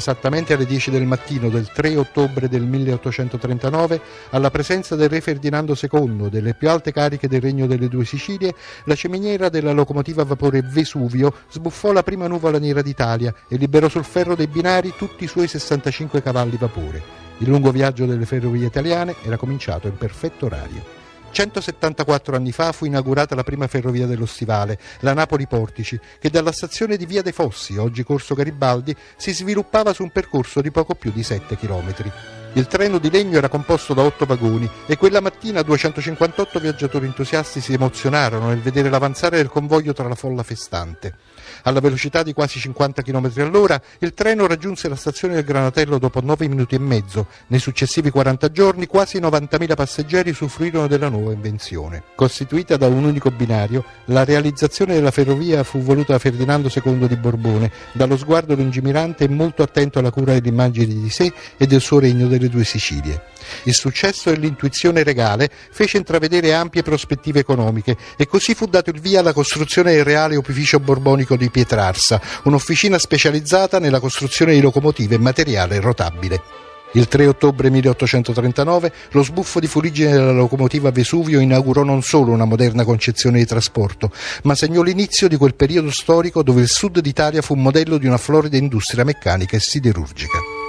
Esattamente alle 10 del mattino del 3 ottobre del 1839, alla presenza del re Ferdinando II e delle più alte cariche del Regno delle Due Sicilie, la ciminiera della locomotiva a vapore Vesuvio sbuffò la prima nuvola nera d'Italia e liberò sul ferro dei binari tutti i suoi 65 cavalli vapore. Il lungo viaggio delle ferrovie italiane era cominciato in perfetto orario. 174 anni fa fu inaugurata la prima ferrovia dello Stivale, la Napoli-Portici, che dalla stazione di Via dei Fossi, oggi Corso Garibaldi, si sviluppava su un percorso di poco più di 7 chilometri. Il treno di legno era composto da 8 vagoni e quella mattina 258 viaggiatori entusiasti si emozionarono nel vedere l'avanzare del convoglio tra la folla festante. Alla velocità di quasi 50 km all'ora, il treno raggiunse la stazione del Granatello dopo 9 minuti e mezzo. Nei successivi 40 giorni quasi 90.000 passeggeri usufruirono della nuova invenzione. Costituita da un unico binario, la realizzazione della ferrovia fu voluta da Ferdinando II di Borbone, dallo sguardo lungimirante e molto attento alla cura dell'immagine di sé e del suo regno delle Due Sicilie. Il successo e l'intuizione regale fece intravedere ampie prospettive economiche e così fu dato il via alla costruzione del Reale Opificio Borbonico di Pietrarsa, un'officina specializzata nella costruzione di locomotive e materiale rotabile. Il 3 ottobre 1839 lo sbuffo di fuliggine della locomotiva Vesuvio inaugurò non solo una moderna concezione di trasporto, ma segnò l'inizio di quel periodo storico dove il sud d'Italia fu modello di una florida industria meccanica e siderurgica.